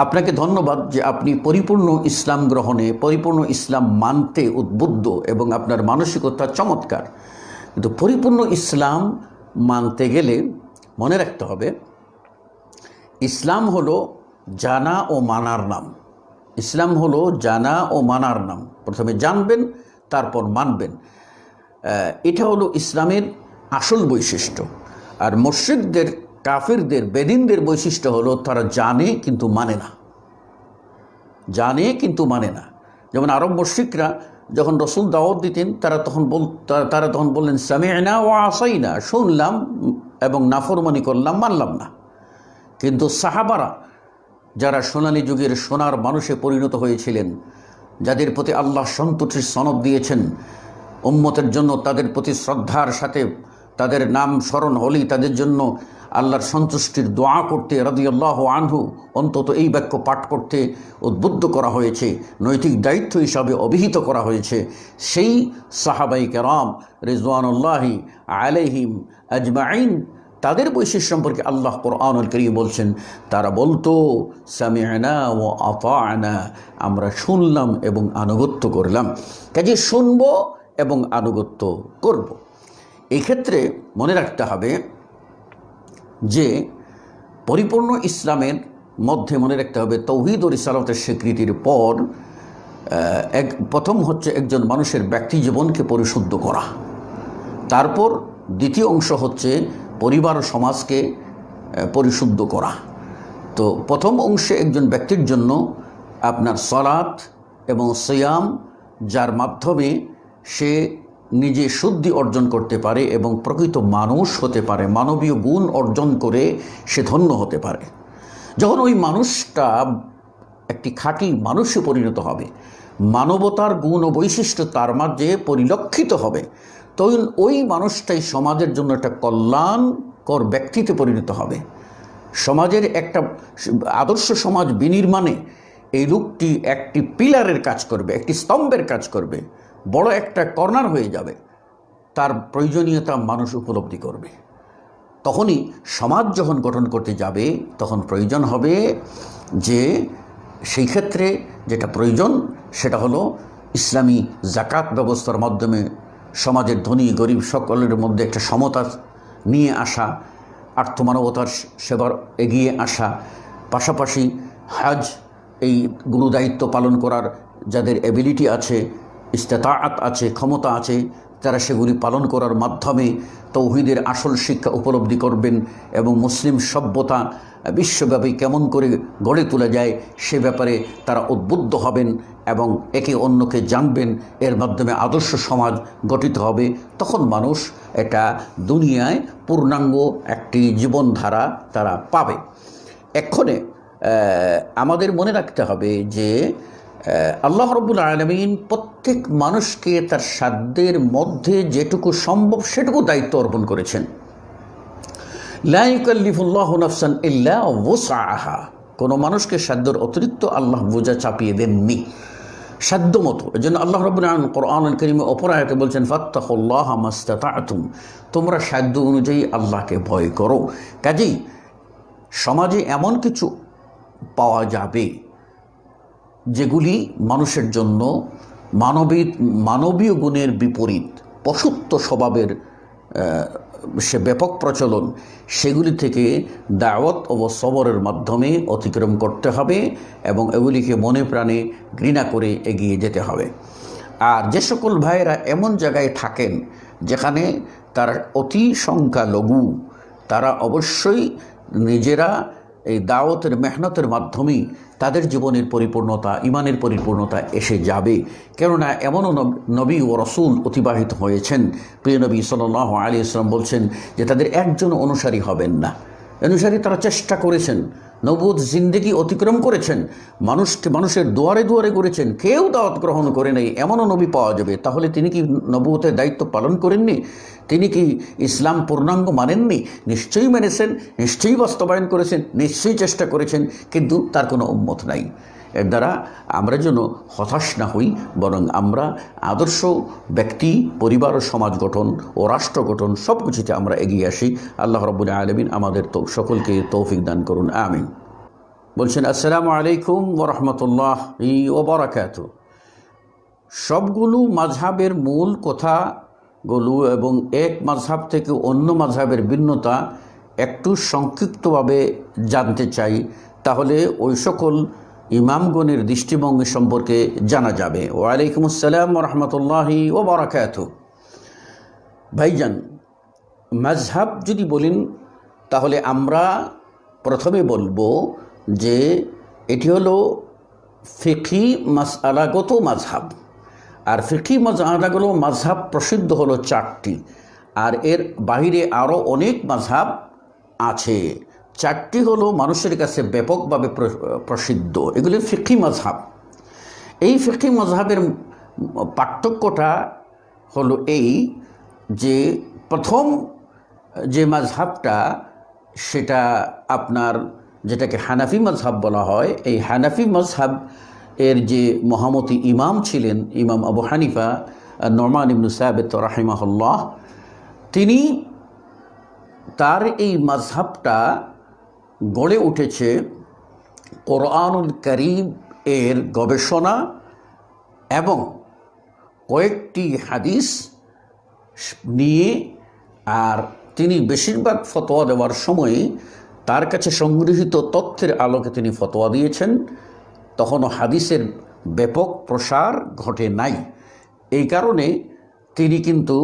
আপনাকে ধন্যবাদ যে আপনি পরিপূর্ণ ইসলাম গ্রহণে, পরিপূর্ণ ইসলাম মানতে উদ্বুদ্ধ এবং আপনার মানসিকতা চমৎকার। কিন্তু পরিপূর্ণ ইসলাম মানতে গেলে মনে রাখতে হবে, ইসলাম হলো জানা ও মানার নাম। ইসলাম হলো জানা ও মানার নাম। প্রথমে জানবেন, তারপর মানবেন। এটা হলো ইসলামের আসল বৈশিষ্ট্য। আর মুশরিকদের, কাফিরদের, বেদিনদের বৈশিষ্ট্য হলো তারা জানে কিন্তু মানে না। জানে কিন্তু মানে না। যেমন আরব মুশরিকরা যখন রসুল দাওয়াত দিতেন, তারা তখন বললেন সামি'না ওয়া আসাইনা, শুনলাম এবং নাফরমানি করলাম, মানলাম না। কিন্তু সাহাবারা, যারা সোনালী যুগের সোনার মানুষে পরিণত হয়েছিলেন, যাদের প্রতি আল্লাহ সন্তুষ্টির সনদ দিয়েছেন, উম্মতের জন্য তাদের প্রতি শ্রদ্ধার সাথে তাদের নাম স্মরণ হলেই তাদের জন্য আল্লাহর সন্তুষ্টির দোয়া করতে রাদিয়াল্লাহু আনহু অন্তত এই বাক্য পাঠ করতে উদ্বুদ্ধ করা হয়েছে, নৈতিক দায়িত্ব হিসাবে অভিহিত করা হয়েছে। সেই সাহাবাই কেরাম রিজওয়ানুল্লাহি আলাইহিম আজমাইন, তাদের বৈশিষ্ট্য সম্পর্কে আল্লাহ কোরআনুল কারীম বলছেন, তারা বলতো সামি'না ওয়া আতা'না, আমরা শুনলাম এবং আনুগত্য করলাম। কাজে শুনব এবং আনুগত্য করব। এই ক্ষেত্রে মনে রাখতে হবে যে পরিপূর্ণ ইসলামের মধ্যে মনে রাখতে হবে তাওহীদ ও রিসালাতের স্বীকৃতির পর প্রথম হচ্ছে একজন মানুষের ব্যক্তি জীবনকে পরিশুদ্ধ করা। তারপর দ্বিতীয় অংশ হচ্ছে পরিবার ও সমাজকে পরিশুদ্ধ করা। তো প্রথম অংশে একজন ব্যক্তির জন্য আপনার সালাত এবং সিয়াম, যার মাধ্যমে সে নিজে শুদ্ধি অর্জন করতে পারে এবং প্রকৃত মানুষ হতে পারে, মানবীয় গুণ অর্জন করে সে ধন্য হতে পারে। যখন ওই মানুষটা একটি খাঁটি মানুষে পরিণত হবে, মানবতার গুণ ও বৈশিষ্ট্য তার মাঝে পরিলক্ষিত হবে, তখন ওই মানুষটাই সমাজের জন্য একটা কল্যাণকর ব্যক্তিতে পরিণত হবে। সমাজের একটা আদর্শ সমাজ বিনির্মাণে এই লোকটি একটি পিলারের কাজ করবে, একটি স্তম্ভের কাজ করবে, বড় একটা কর্নার হয়ে যাবে। তার প্রয়োজনীয়তা মানুষ উপলব্ধি করবে। তখনই সমাজ যখন গঠন করতে যাবে, তখন প্রয়োজন হবে যে সেই ক্ষেত্রে যেটা প্রয়োজন সেটা হলো ইসলামী যাকাত ব্যবস্থার মাধ্যমে সমাজের ধনী গরিব সকলের মধ্যে একটা সমতা নিয়ে আসা, আর্থমানবতার সেবার এগিয়ে আসা, পাশাপাশি হজ এই গুরুদায়িত্ব পালন করার যাদের এবিলিটি আছে, ইস্তেতাআত আছে, ক্ষমতা আছে, তারা সেগুলি পালন করার মাধ্যমে তাওহীদের আসল শিক্ষা উপলব্ধি করবেন এবং মুসলিম সভ্যতা বিশ্বব্যাপী কেমন করে গড়ে তোলা যায় সে ব্যাপারে তারা উদ্বুদ্ধ হবেন এবং একে অন্যকে জানবেন। এর মাধ্যমে আদর্শ সমাজ গঠিত হবে। তখন মানুষ এটা দুনিয়ায় পূর্ণাঙ্গ একটি জীবনধারা তারা পাবে। এক্ষণে আমাদের মনে রাখতে হবে যে আল্লাহ রাব্বুল আলামিন প্রত্যেক মানুষকে তার সাধ্যের মধ্যে যেটুকু সম্ভব সেটুকু দায়িত্ব অর্পণ করেছেন। লা ইউকাল্লিফুল্লাহু নাফসান ইল্লা ওয়াসআহা, কোনো মানুষকে সাধ্যের অতিরিক্ত আল্লাহ বোঝা চাপিয়ে দেননি, সাধ্য মতো। এই জন্য আল্লাহ রাব্বুল আলামিন কোরআনুল কারীমে অপর আয়াতে বলছেন ফাত্তাকুল্লাহা মাস্তাতা'তুম, তোমরা সাধ্য অনুযায়ী আল্লাহকে ভয় করো। কাজেই সমাজে এমন কিছু পাওয়া যাবে যেগুলি মানুষের জন্য মানবীয় গুণের বিপরীত, পশুত্ব স্বভাবের সে ব্যাপক প্রচলন, সেগুলি থেকে দাওয়াত ও সবরের মাধ্যমে অতিক্রম করতে হবে এবং এগুলিকে মনে প্রাণে ঘৃণা করে এগিয়ে যেতে হবে। আর যে সকল ভাইয়েরা এমন জায়গায় থাকেন যেখানে তার অতি সংখ্যালঘু, তারা অবশ্যই নিজেরা এই দাওয়াতের মেহনতের মাধ্যমেই তাদের জীবনের পরিপূর্ণতা, ইমানের পরিপূর্ণতা এসে যাবে। কেননা এমনও নবী ও রসুল অতিবাহিত হয়েছেন, প্রিয় নবী সাল্লাল্লাহু আলাইহি ওয়াসাল্লাম বলছেন যে তাদের একজন অনুসারী হবেন না। অনুসারী তারা চেষ্টা করেছেন, নবুয়ত জিন্দেগি অতিক্রম করেছেন, মানুষের দুয়ারে দুয়ারে করেছেন, কেউ দাওয়াত গ্রহণ করে নেই, এমনও নবী পাওয়া যাবে। তাহলে তিনি কি নবুয়তের দায়িত্ব পালন করেননি? তিনি কি ইসলাম পূর্ণাঙ্গ মানেননি? নিশ্চয়ই মেনেছেন, নিশ্চয়ই বাস্তবায়ন করেছেন, নিশ্চয়ই চেষ্টা করেছেন, কিন্তু তার কোনো উম্মত নাই। এর দ্বারা আমরা যেন হতাশ না হই, বরং আমরা আদর্শ ব্যক্তি, পরিবার ও সমাজ গঠন ও রাষ্ট্র গঠন সব কিছুতে আমরা এগিয়ে আসি। আল্লাহ রাব্বুল আলামিন আমাদের সকলকে তৌফিক দান করুন, আমিন। বলছেন, আসসালামু আলাইকুম ওয়া রাহমাতুল্লাহি ওয়া বারাকাতুহু। সবগুলো মাযহাবের মূল কথাগুলো এবং এক মাযহাব থেকে অন্য মাযহাবের ভিন্নতা একটু সংক্ষিপ্তভাবে জানতে চাই, তাহলে ওই সকল ইমামগণের দৃষ্টিভঙ্গি সম্পর্কে জানা যাবে। ওয়ালাইকুম আসসালাম ওয়া রাহমাতুল্লাহি ওয়া বারাকাতুহু। ভাইজান, মাযহাব যদি বলেন তাহলে আমরা প্রথমে বলবো যে এটি হলো ফিকহি মাসআলাগত মাযহাব। আর ফিকহি মাসআলাগুলো মাযহাব প্রসিদ্ধ হলো 4টি, আর এর বাহিরে আরও অনেক মাযহাব আছে। 4টি হলো মানুষের কাছে ব্যাপকভাবে প্রসিদ্ধ, এগুলি ফিকহি মাযহাব। এই ফিকহি মাযহাবের পার্থক্যটা হলো এই যে প্রথম যে মাযহাবটা সেটা আপনার যেটাকে হানাফি মাযহাব বলা হয়, এই হানাফি মাযহাব এর যে মহামতি ইমাম ছিলেন ইমাম আবু হানিফা নু'মান ইবনে সাবিত রাহিমাহুল্লাহ, তিনি তার এই মাযহাবটা গড়ে উঠেছে কোরআনুল কারীম এর গবেষণা এবং কয়েকটি হাদিস নিয়ে। আর তিনি বেশিরভাগ ফতোয়া দেওয়ার সময় তার কাছে সংগৃহীত তথ্যের আলোকে তিনি ফতোয়া দিয়েছেন। তখনও হাদিসের ব্যাপক প্রসার ঘটে নাই। এই কারণে তিনি কিন্তু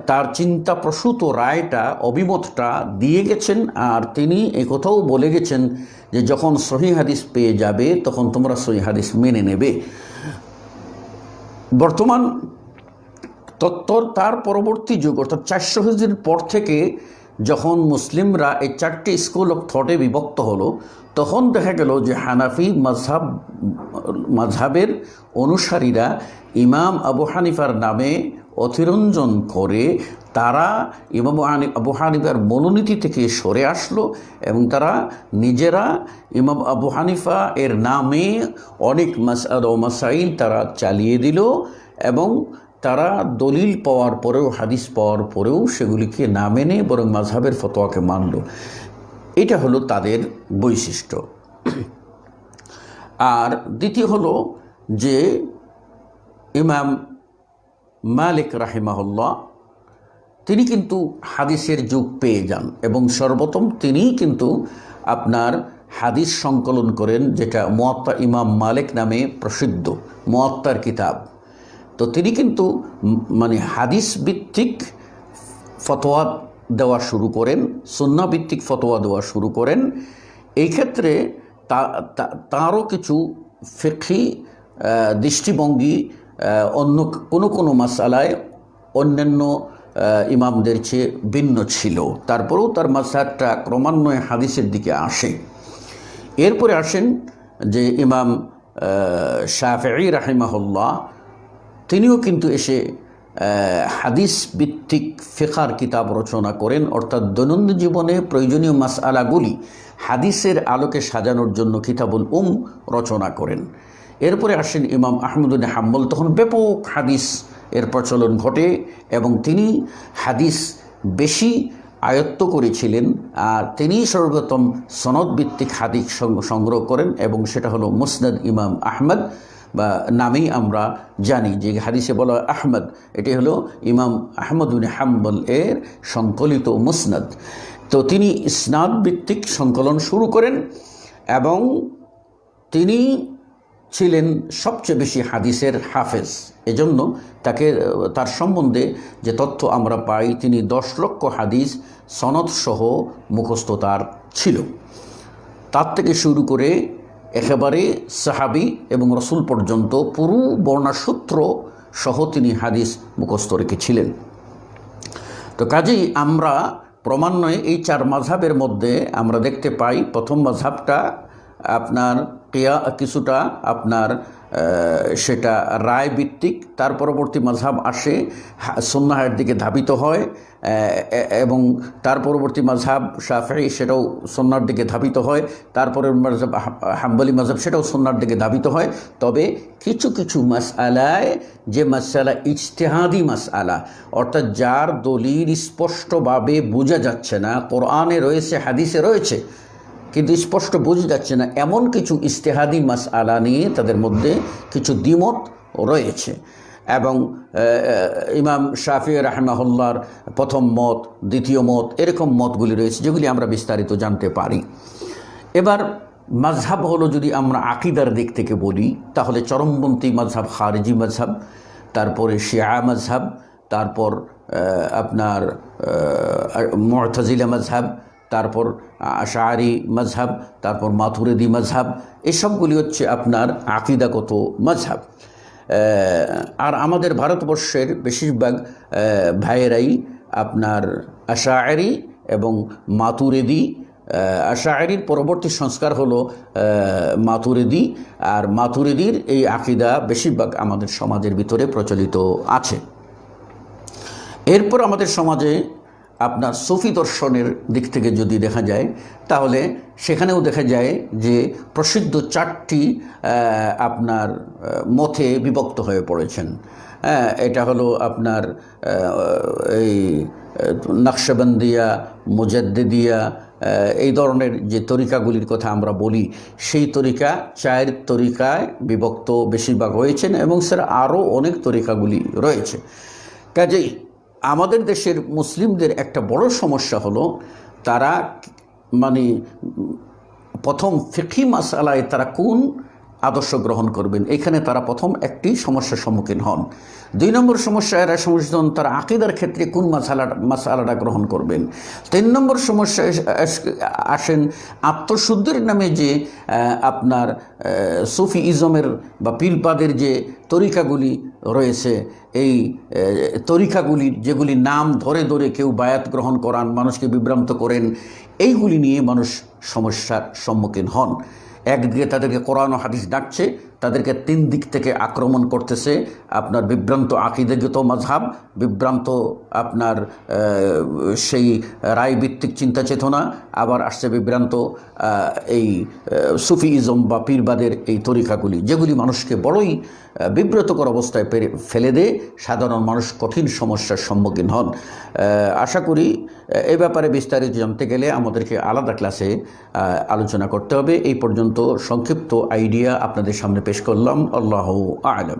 তার চিন্তাপ্রসূত রায়টা, অভিমতটা দিয়ে গেছেন। আর তিনি একথাও বলে গেছেন যে যখন সহিহ হাদিস পেয়ে যাবে তখন তোমরা সহিহ হাদিস মেনে নেবে। বর্তমান তার পরবর্তী যুগ অর্থাৎ 400 হিজরির পর থেকে যখন মুসলিমরা এই 4টি স্কুল অফ থটে বিভক্ত হলো, তখন দেখা গেল যে হানাফি মাযহাবের অনুসারীরা ইমাম আবু হানিফার নামে অতিরঞ্জন করে তারা ইমাম আবু হানিফার মনোনীতি থেকে সরে আসলো এবং তারা নিজেরা ইমাম আবু হানিফা এর নামে অনেক মাসআলা ও মাসাইল তারা চালিয়ে দিল এবং তারা দলিল পাওয়ার পরেও, হাদিস পাওয়ার পরেও সেগুলিকে না মেনে বরং মাযহাবের ফতোয়াকে মানল। এটা হলো তাদের বৈশিষ্ট্য। আর দ্বিতীয় হলো যে ইমাম মালিক রাহিমাহুল্লাহ, তিনি কিন্তু হাদিসের যুগ পেয়ে যান এবং সর্বপ্রথম তিনিই কিন্তু আপনার হাদিস সংকলন করেন, যেটা মুয়াত্তা ইমাম মালিক নামে প্রসিদ্ধ, মুয়াত্তার কিতাব। তো তিনি কিন্তু হাদিস ভিত্তিক ফতোয়া দেওয়া শুরু করেন, সুন্নাহ ভিত্তিক ফতোয়া দেওয়া শুরু করেন। এই ক্ষেত্রে তারও কিছু ফিকহি দৃষ্টিভঙ্গি অন্য কোনো মাসআলায় অন্যান্য ইমামদের চেয়ে ভিন্ন ছিল। তারপরেও তার মাযহাবটা ক্রমান্বয়ে হাদিসের দিকে আসে। এরপরে আসেন যে ইমাম শাফিঈ রাহিমাহুল্লাহ, তিনিও কিন্তু এসে হাদিস ভিত্তিক ফিকহার কিতাব রচনা করেন, অর্থাৎ দৈনন্দিন জীবনে প্রয়োজনীয় মাসআলাগুলি হাদিসের আলোকে সাজানোর জন্য কিতাবুল রচনা করেন। এরপরে আসেন ইমাম আহমদ ইবনে হাম্বল, তখন ব্যাপক হাদিস এর প্রচলন ঘটে এবং তিনি হাদিস বেশি আয়ত্ত করেছিলেন। আর তিনি সর্বপ্রথম সনদ ভিত্তিক হাদিস সংগ্রহ করেন এবং সেটা হলো মুসনাদ ইমাম আহমদ বা নামেই আমরা জানি, যে হাদিসে বলা আহমদ, এটি হলো ইমাম আহমদ ইবনে হাম্বল এর সংকলিত মুসনাদ। তো তিনি ইসনাদ ভিত্তিক সংকলন শুরু করেন এবং তিনি ছিলেন সবচেয়ে বেশি হাদিসের হাফেজ। এজন্য তার সম্বন্ধে যে তথ্য আমরা পাই, তিনি 10 লক্ষ হাদিস সনদ সহ মুখস্থ তার ছিল। তার থেকে শুরু করে একেবারে সাহাবী এবং রসুল পর্যন্ত পুরো বর্ণাসূত্র সহ তিনি হাদিস মুখস্থ রেখেছিলেন। তো কাজেই আমরা ক্রমান্বয়ে এই 4 মাযহাবের মধ্যে আমরা দেখতে পাই প্রথম মাযহাবটা আপনার কিছুটা আপনার সেটা রায় ভিত্তিক, তার পরবর্তী মাযহাব আসে সুন্নাহের দিকে ধাবিত হয় এবং তার পরবর্তী মাযহাব শাফিঈ, সেটাও সুন্নাহর দিকে ধাবিত হয়। তারপরের মাযহাব হাম্বলি মাযহাব, সেটাও সুন্নাহর দিকে ধাবিত হয়। তবে কিছু কিছু মাসআলায়, যে মাসআলা ইজতিহাদি মাসআলা, অর্থাৎ যার দলিল স্পষ্টভাবে বোঝা যাচ্ছে না, কোরআনে রয়েছে হাদিসে রয়েছে কিন্তু স্পষ্ট বোঝা যাচ্ছে না, এমন কিছু ইজতিহাদি মাসআলা নিয়ে তাদের মধ্যে কিছু দ্বিমত রয়েছে। এবং ইমাম শাফি রাহিমাহুল্লাহর প্রথম মত, দ্বিতীয় মত, এরকম মতগুলি রয়েছে যেগুলি আমরা বিস্তারিত জানতে পারি। এবার মাযহাব হলো, যদি আমরা আকীদার দিক থেকে বলি তাহলে চরমপন্থী মাযহাব খারিজি মাযহাব, তারপরে শিয়া মাযহাব, তারপর আপনার মু'তাজিলা মাযহাব, তারপর আশআরি মাযহাব, তারপর মাতুরিদি মাযহাব, এসবগুলি হচ্ছে আপনার আকীদাগত মাযহাব। আর আমাদের ভারতবর্ষের বেশিরভাগ ভাইয়েরাই আপনার আশআরি এবং মাতুরিদি, আশআরির পরবর্তী সংস্কার হলো মাতুরিদি, আর মাতুরিদির এই আকীদা বেশিরভাগ আমাদের সমাজের ভিতরে প্রচলিত আছে। এরপর আমাদের সমাজে আপনার সুফি দর্শনের দিক থেকে যদি দেখা যায় তাহলে সেখানেও দেখা যায় যে প্রসিদ্ধ 4টি আপনার মতে বিভক্ত হয়ে পড়েছেন। এটা হলো আপনার এই নকশবন্দিয়া, মুজাদ্দিদিয়া, এই ধরনের যে তরিকাগুলির কথা আমরা বলি, সেই তরিকা 4 তরিকায় বিভক্ত বেশিরভাগ হয়েছেন এবং স্যার আরও অনেক তরিকাগুলি রয়েছে। কাজেই আমাদের দেশের মুসলিমদের একটা বড় সমস্যা হলো তারা মানে প্রথম ফিকহি মাসআলায় তারা কোন আদর্শ গ্রহণ করবেন, এখানে তারা প্রথম একটি সমস্যার সম্মুখীন হন। 2 নম্বর সমস্যা এরা সমস্যা হন তারা আকীদার ক্ষেত্রে কোন মাসআলাটা গ্রহণ করবেন। 3 নম্বর সমস্যা আসেন আত্মশুদ্ধির নামে যে আপনার সুফি ইজমের বা পীরপাদের যে তরিকাগুলি রয়েছে, এই তরিকাগুলির যেগুলি নাম ধরে ধরে কেউ বায়াত গ্রহণ করান, মানুষকে বিভ্রান্ত করেন, এইগুলি নিয়ে মানুষ সমস্যার সম্মুখীন হন। একদিকে তাদেরকে কোরআন ও হাদিস ডাকছে, তাদেরকে 3 দিক থেকে আক্রমণ করতেছে আপনার বিভ্রান্ত আকীদাগত মাযহাব, বিভ্রান্ত আপনার সেই রায়ভিত্তিক চিন্তা চেতনা, আবার আসছে বিভ্রান্ত এই সুফিইজম বা পীরবাদের এই তরিকাগুলি, যেগুলি মানুষকে বড়ই বিব্রতকর অবস্থায় ফেলে দেয়, সাধারণ মানুষ কঠিন সমস্যার সম্মুখীন হন। আশা করি এ ব্যাপারে বিস্তারিত জানতে গেলে আমাদেরকে আলাদা ক্লাসে আলোচনা করতে হবে। এই পর্যন্ত সংক্ষিপ্ত আইডিয়া আপনাদের সামনে পেশ করলাম। আল্লাহু আ'লাম।